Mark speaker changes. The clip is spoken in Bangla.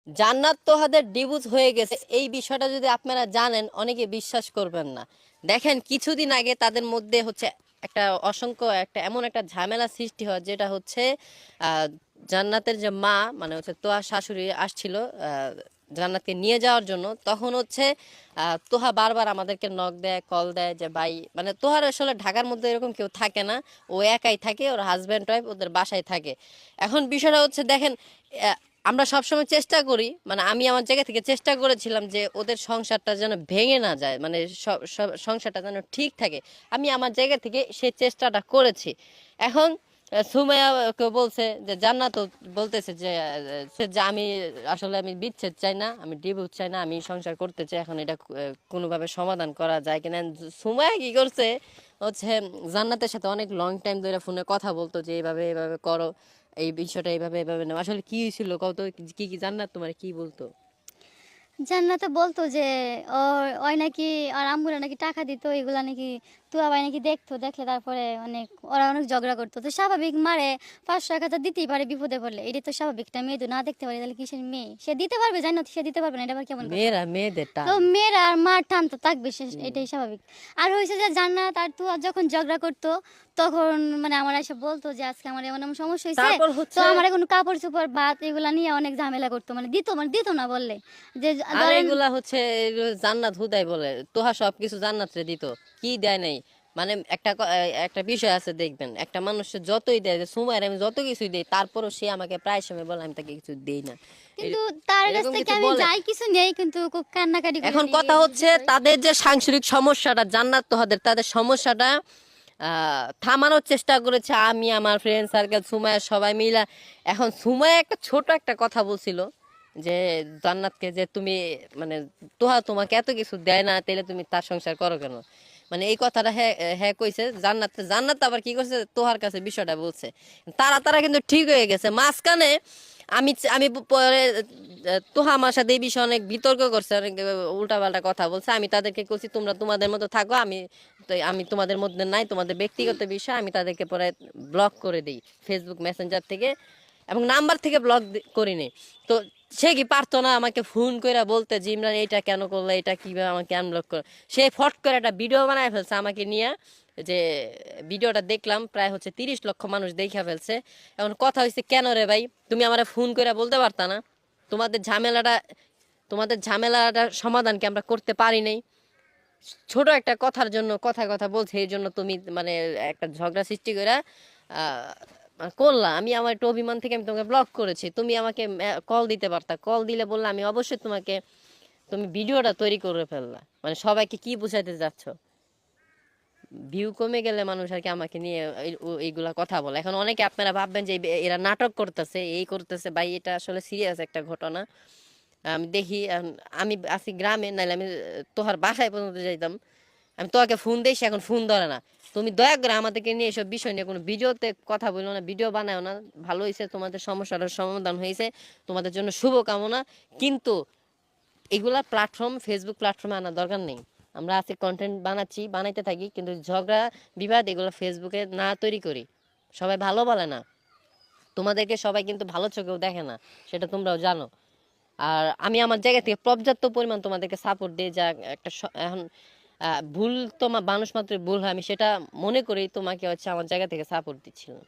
Speaker 1: জান্নাত তোহাদের ডিভোর্স হয়ে গেছে এই বিষয়টা যদি আপনারা জানেন অনেকে বিশ্বাস করবেন না। দেখেন কিছুদিন আগে তাদের মধ্যে হচ্ছে একটা অসংখ্য একটা এমন একটা ঝামেলা সৃষ্টি হয়, যেটা হচ্ছে আহ, জান্নাতের যে মা মানে হচ্ছে তোহার শাশুড়ি আসছিল জান্নাতকে নিয়ে যাওয়ার জন্য। তখন হচ্ছে তোহা বারবার আমাদেরকে নক দেয়, কল দেয় যে ভাই, মানে তোহার আসলে ঢাকার মধ্যে এরকম কেউ থাকে না, ও একাই থাকে, ওর হাজব্যান্ড ওয়াইফ ওদের বাসায় থাকে। এখন বিষয়টা হচ্ছে দেখেন, আমরা সবসময় চেষ্টা করি, মানে আমি আমার জায়গা থেকে চেষ্টা করেছিলাম যে ওদের সংসারটা যেন ভেঙে না যায়, মানে সংসারটা যেন ঠিক থাকে। আমি আমার জায়গা থেকে সেই চেষ্টাটা করেছি। এখন সুমাইয়াকে বলছে যে জান্নাত বলতেছে যে যে আমি আসলে আমি বিচ্ছেদ চাই না, আমি ডিভোর্স চাই না, আমি সংসার করতে চাই, এখন এটা কোনোভাবে সমাধান করা যায় কিনা। সুমাইয়া কি করছে হচ্ছে জান্নাতের সাথে অনেক লং টাইম ধরে ফোনে কথা বলতো যে এইভাবে এইভাবে করো, এই বিষয়টা এইভাবে এইভাবে না। আসলে কি হয়েছিল কত, কি কি জান্নাত তোমার কি বলতো?
Speaker 2: জান্নাতে বলতো যে ওই নাকি আর আম্মুরা নাকি টাকা দিত, এগুলা নাকি তুয়া ভাই নাকি দেখতো, দেখলে তারপরে ওরা অনেক ঝগড়া করতো। তো স্বাভাবিক, মারে 500-1000 দিতেই পারে বিপদে পড়লে, এটা তো স্বাভাবিক। একটা মেয়ে তো না দেখতে পারে তাহলে কিসের মেয়ে, সে দিতে পারবে, জান্নাত সে দিতে পারবে না, এটা আবার কেমন কথা?
Speaker 1: মেয়েরা মেয়েদের
Speaker 2: তো
Speaker 1: টান।
Speaker 2: মেয়েরা আর মার টান তো থাকবে,
Speaker 1: হুম।
Speaker 2: এটাই স্বাভাবিক। আর হয়েছে যে জান্নাত আর তুয়া যখন ঝগড়া করতো, তখন আমার এসে বলতো যে আজকে আমার এমন এমন সমস্যা হয়েছে।
Speaker 1: তারপর
Speaker 2: তো
Speaker 1: হচ্ছে
Speaker 2: আমার এখন কাপড় চোপড় ভাত এগুলা নিয়ে অনেক ঝামেলা করতো, দিত না বললে যে
Speaker 1: আর
Speaker 2: ধরেন।
Speaker 1: এগুলা হচ্ছে জান্নাত হুদাই বলে তোহা সবকিছু জান্নাত রে দিত, কি দেয় নাই। মানে একটা বিষয় আছে দেখবেন, একটা মানুষের যতই দেয়, যে সুমাইয়ের আমি যত কিছুই দেই তারপরও সে আমাকে প্রায় সময় বলে আমি তাকে কিছু দেই না।
Speaker 2: কিন্তু তার কাছ
Speaker 1: এরকম
Speaker 2: থেকে
Speaker 1: কিছু
Speaker 2: আমি
Speaker 1: বলে।
Speaker 2: যাই কিছু নেই, কিন্তু খুব কান্নাকাটি করে
Speaker 1: এখন
Speaker 2: নেই,
Speaker 1: কথা
Speaker 2: এই
Speaker 1: হচ্ছে
Speaker 2: বিষয়।
Speaker 1: তাদের যে সাংসারিক সমস্যাটা জান্নাত তোহাদের তাদের সমস্যাটা থামানোর চেষ্টা করেছে আমি, আমার ফ্রেন্ড সার্কেল, সুমাইয়া, সবাই মিলা। এখন সুমাইয়া একটা ছোট একটা কথা বলছিল যে জান্নাতকে যে তুমি মানে তোহা তোমাকে এত কিছু দেয় না, তাইলে তুমি তার সংসার করো কেন? মানে এই কথাটা হ্যাঁ হ্যাঁ কইছে জান্নাত। জান্নাত আবার কি করছে, তোহার কাছে বিষয়টা বলছে। তারা তারা কিন্তু ঠিক হয়ে গেছে মাঝখানে। আমি পরে তোহা আমার সাথে এই বিষয়ে অনেক বিতর্ক করছে, অনেক উল্টাপাল্টা কথা বলছে। আমি তাদেরকে বলছি তোমরা তোমাদের মতো থাকো, আমি তোমাদের মধ্যে নাই, তোমাদের ব্যক্তিগত বিষয়। আমি তাদেরকে পরে ব্লক করে দিই ফেসবুক মেসেঞ্জার থেকে, এবং নাম্বার থেকে ব্লক করিনি। তো সে কি পারতো না আমাকে ফোন করে বলতে যে ইমরান এইটা কেন করলে, এটা কিভাবে আমাকে আনব্লক করে? সে ফট করে একটা ভিডিও বানায় ফেলছে আমাকে নিয়ে, যে ভিডিওটা দেখলাম প্রায় হচ্ছে 30 লক্ষ মানুষ দেখে ফেলছে। এখন কথা হয়েছে কেন রে ভাই, তুমি আমার ফোন করে বলতে পারতা না? তোমাদের ঝামেলাটা তোমাদের ঝামেলাটার সমাধান কি আমরা করতে পারি নাই? ছোট একটা কথার জন্য কথা কথা বলছে, এই জন্য তুমি মানে একটা ঝগড়া সৃষ্টি করে করলা। আমি আমার একটু অভিমান থেকে আমি তোমাকে ব্লক করেছি, তুমি আমাকে কল দিতে পারতা, কল দিলে বললে আমি অবশ্যই তোমাকে, তুমি ভিডিওটা তৈরি করে ফেললা। মানে সবাইকে কি বুঝাইতে যাচ্ছ? ভিউ কমে গেলে মানুষ আর কি আমাকে নিয়ে এইগুলা কথা বলে। এখন অনেকে আপনারা ভাববেন যে এরা নাটক করতেছে, এই করতেছে, ভাই এটা আসলে সিরিয়াস একটা ঘটনা। আমি দেখি আমি আছি গ্রামে, নাইলে আমি তোহার বাসায় পর্যন্ত যাইতাম। আমি তোকে ফোন দিই, সে এখন ফোন ধরে না। তুমি দয়া করে আমাদেরকে নিয়ে এসব বিষয় নিয়ে কোনো ভিডিওতে কথা বলো না, ভিডিও বানাও না। ভালো হয়েছে, তোমাদের সমস্যাটার সমাধান হয়েছে, তোমাদের জন্য শুভ কামনা। কিন্তু এগুলা প্ল্যাটফর্ম, ফেসবুক প্ল্যাটফর্মে আনার দরকার নেই। আমরা আজকে কন্টেন্ট বানাচ্ছি, বানাইতে থাকি, কিন্তু ঝগড়া বিবাদ এগুলো ফেসবুকে না তৈরি করি। সবাই ভালো বলে না, তোমাদেরকে সবাই কিন্তু ভালো চোখেও দেখে না, সেটা তোমরাও জানো। আর আমি আমার জায়গা থেকে পর্যাপ্ত পরিমাণ তোমাদেরকে সাপোর্ট দিই, যা একটা এখন ভুল, তোমার মানুষ মাত্র ভুল হয়, আমি সেটা মনে করি তোমাকে হচ্ছে আমার জায়গা থেকে সাপোর্ট দিচ্ছিলাম।